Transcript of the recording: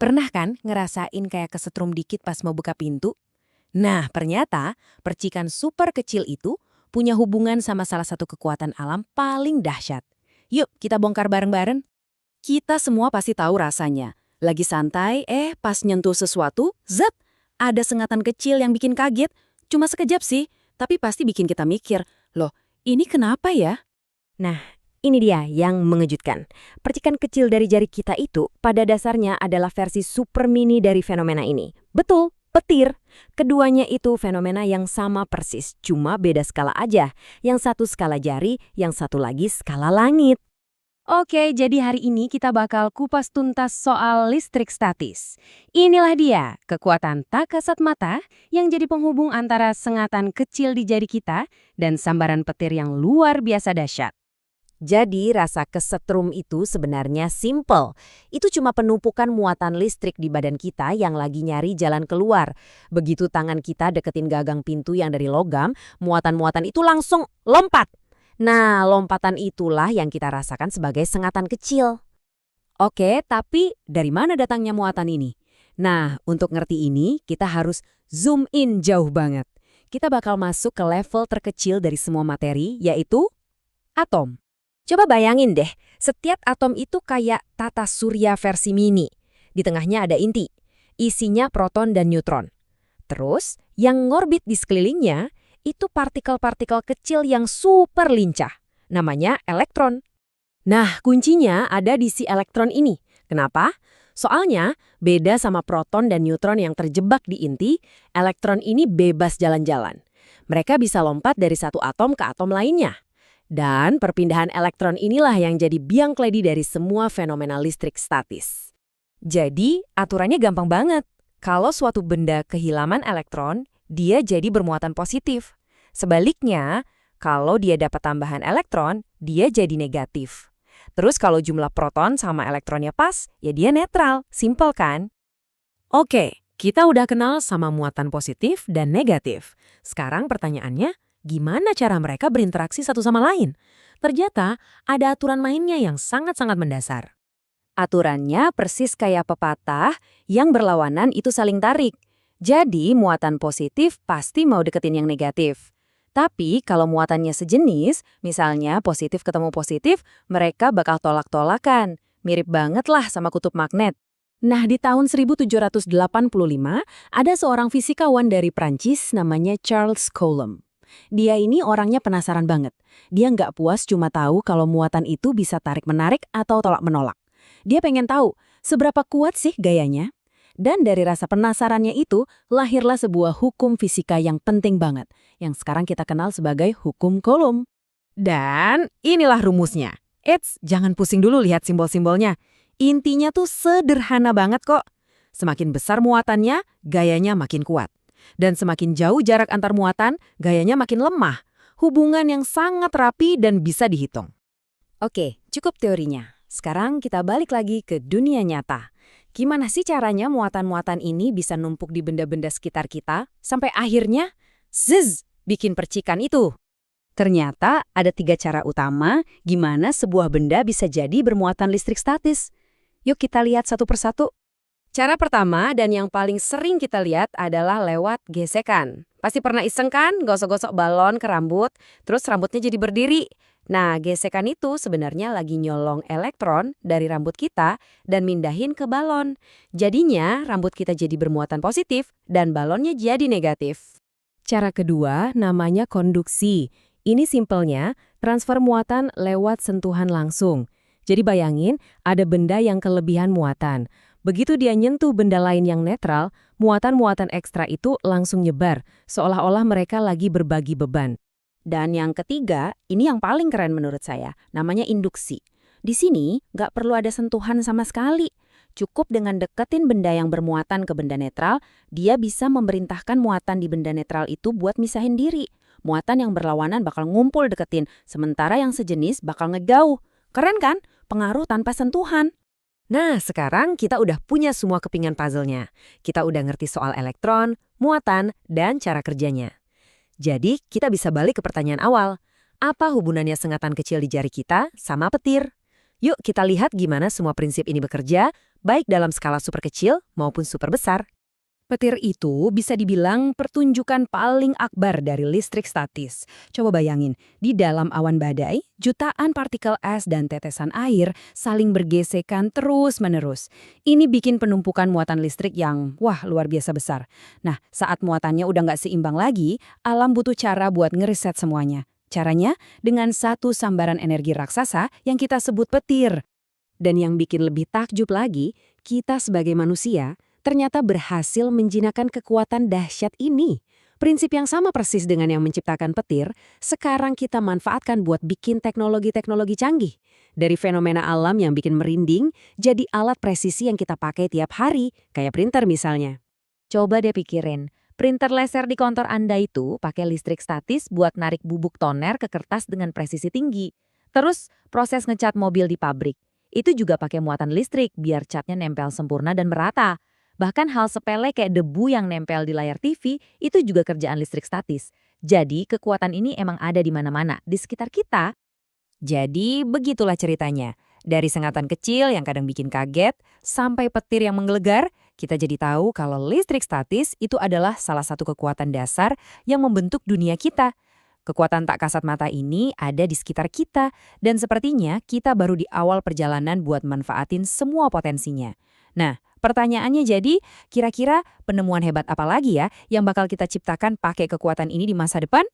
Pernah kan ngerasain kayak kesetrum dikit pas mau buka pintu? Nah, ternyata percikan super kecil itu punya hubungan sama salah satu kekuatan alam paling dahsyat. Yuk, kita bongkar bareng-bareng. Kita semua pasti tahu rasanya. Lagi santai, pas nyentuh sesuatu, zap, ada sengatan kecil yang bikin kaget. Cuma sekejap sih, tapi pasti bikin kita mikir, loh, ini kenapa ya? Nah, ini dia yang mengejutkan. Percikan kecil dari jari kita itu pada dasarnya adalah versi super mini dari fenomena ini. Betul, petir. Keduanya itu fenomena yang sama persis, cuma beda skala aja. Yang satu skala jari, yang satu lagi skala langit. Oke, jadi hari ini kita bakal kupas tuntas soal listrik statis. Inilah dia, kekuatan tak kasat mata yang jadi penghubung antara sengatan kecil di jari kita dan sambaran petir yang luar biasa dahsyat. Jadi rasa kesetrum itu sebenarnya simple. Itu cuma penumpukan muatan listrik di badan kita yang lagi nyari jalan keluar. Begitu tangan kita deketin gagang pintu yang dari logam, muatan-muatan itu langsung lompat. Nah, lompatan itulah yang kita rasakan sebagai sengatan kecil. Oke, tapi dari mana datangnya muatan ini? Nah, untuk ngerti ini, kita harus zoom in jauh banget. Kita bakal masuk ke level terkecil dari semua materi, yaitu atom. Coba bayangin deh, setiap atom itu kayak tata surya versi mini. Di tengahnya ada inti, isinya proton dan neutron. Terus, yang ngorbit di sekelilingnya, itu partikel-partikel kecil yang super lincah. Namanya elektron. Nah, kuncinya ada di si elektron ini. Kenapa? Soalnya, beda sama proton dan neutron yang terjebak di inti, elektron ini bebas jalan-jalan. Mereka bisa lompat dari satu atom ke atom lainnya. Dan perpindahan elektron inilah yang jadi biang keladi dari semua fenomena listrik statis. Jadi, aturannya gampang banget. Kalau suatu benda kehilangan elektron, dia jadi bermuatan positif. Sebaliknya, kalau dia dapat tambahan elektron, dia jadi negatif. Terus kalau jumlah proton sama elektronnya pas, ya dia netral. Simpel kan? Oke, kita udah kenal sama muatan positif dan negatif. Sekarang pertanyaannya, gimana cara mereka berinteraksi satu sama lain? Ternyata ada aturan mainnya yang sangat-sangat mendasar. Aturannya persis kayak pepatah, yang berlawanan itu saling tarik. Jadi muatan positif pasti mau deketin yang negatif. Tapi kalau muatannya sejenis, misalnya positif ketemu positif, mereka bakal tolak-tolakan. Mirip banget lah sama kutub magnet. Nah, di tahun 1785, ada seorang fisikawan dari Prancis namanya Charles Coulomb. Dia ini orangnya penasaran banget. Dia nggak puas cuma tahu kalau muatan itu bisa tarik-menarik atau tolak-menolak. Dia pengen tahu, seberapa kuat sih gayanya? Dan dari rasa penasarannya itu, lahirlah sebuah hukum fisika yang penting banget, yang sekarang kita kenal sebagai hukum Coulomb. Dan inilah rumusnya. Eits, jangan pusing dulu lihat simbol-simbolnya. Intinya tuh sederhana banget kok. Semakin besar muatannya, gayanya makin kuat. Dan semakin jauh jarak antar muatan, gayanya makin lemah. Hubungan yang sangat rapi dan bisa dihitung. Oke, cukup teorinya. Sekarang kita balik lagi ke dunia nyata. Gimana sih caranya muatan-muatan ini bisa numpuk di benda-benda sekitar kita, sampai akhirnya, bikin percikan itu? Ternyata ada 3 cara utama gimana sebuah benda bisa jadi bermuatan listrik statis. Yuk kita lihat satu persatu. Cara pertama dan yang paling sering kita lihat adalah lewat gesekan. Pasti pernah iseng kan gosok-gosok balon ke rambut, terus rambutnya jadi berdiri. Nah, gesekan itu sebenarnya lagi nyolong elektron dari rambut kita dan mindahin ke balon. Jadinya rambut kita jadi bermuatan positif dan balonnya jadi negatif. Cara kedua namanya konduksi. Ini simpelnya transfer muatan lewat sentuhan langsung. Jadi bayangin ada benda yang kelebihan muatan. Begitu dia nyentuh benda lain yang netral, muatan-muatan ekstra itu langsung nyebar, seolah-olah mereka lagi berbagi beban. Dan yang ketiga, ini yang paling keren menurut saya, namanya induksi. Di sini nggak perlu ada sentuhan sama sekali. Cukup dengan deketin benda yang bermuatan ke benda netral, dia bisa memerintahkan muatan di benda netral itu buat misahin diri. Muatan yang berlawanan bakal ngumpul deketin, sementara yang sejenis bakal ngejauh. Keren kan? Pengaruh tanpa sentuhan. Nah, sekarang kita udah punya semua kepingan puzzle-nya. Kita udah ngerti soal elektron, muatan, dan cara kerjanya. Jadi, kita bisa balik ke pertanyaan awal. Apa hubungannya sengatan kecil di jari kita sama petir? Yuk kita lihat gimana semua prinsip ini bekerja, baik dalam skala super kecil maupun super besar. Petir itu bisa dibilang pertunjukan paling akbar dari listrik statis. Coba bayangin, di dalam awan badai, jutaan partikel es dan tetesan air saling bergesekan terus-menerus. Ini bikin penumpukan muatan listrik yang, wah, luar biasa besar. Nah, saat muatannya udah nggak seimbang lagi, alam butuh cara buat ngeriset semuanya. Caranya dengan satu sambaran energi raksasa yang kita sebut petir. Dan yang bikin lebih takjub lagi, kita sebagai manusia ternyata berhasil menjinakkan kekuatan dahsyat ini. Prinsip yang sama persis dengan yang menciptakan petir, sekarang kita manfaatkan buat bikin teknologi-teknologi canggih. Dari fenomena alam yang bikin merinding, jadi alat presisi yang kita pakai tiap hari, kayak printer misalnya. Coba deh pikirin, printer laser di kantor Anda itu pakai listrik statis buat narik bubuk toner ke kertas dengan presisi tinggi. Terus, proses ngecat mobil di pabrik. Itu juga pakai muatan listrik biar catnya nempel sempurna dan merata. Bahkan hal sepele kayak debu yang nempel di layar TV itu juga kerjaan listrik statis. Jadi kekuatan ini emang ada di mana-mana, di sekitar kita. Jadi begitulah ceritanya. Dari sengatan kecil yang kadang bikin kaget, sampai petir yang menggelegar, kita jadi tahu kalau listrik statis itu adalah salah satu kekuatan dasar yang membentuk dunia kita. Kekuatan tak kasat mata ini ada di sekitar kita, dan sepertinya kita baru di awal perjalanan buat manfaatin semua potensinya. Nah, pertanyaannya jadi, kira-kira penemuan hebat apa lagi ya yang bakal kita ciptakan pakai kekuatan ini di masa depan?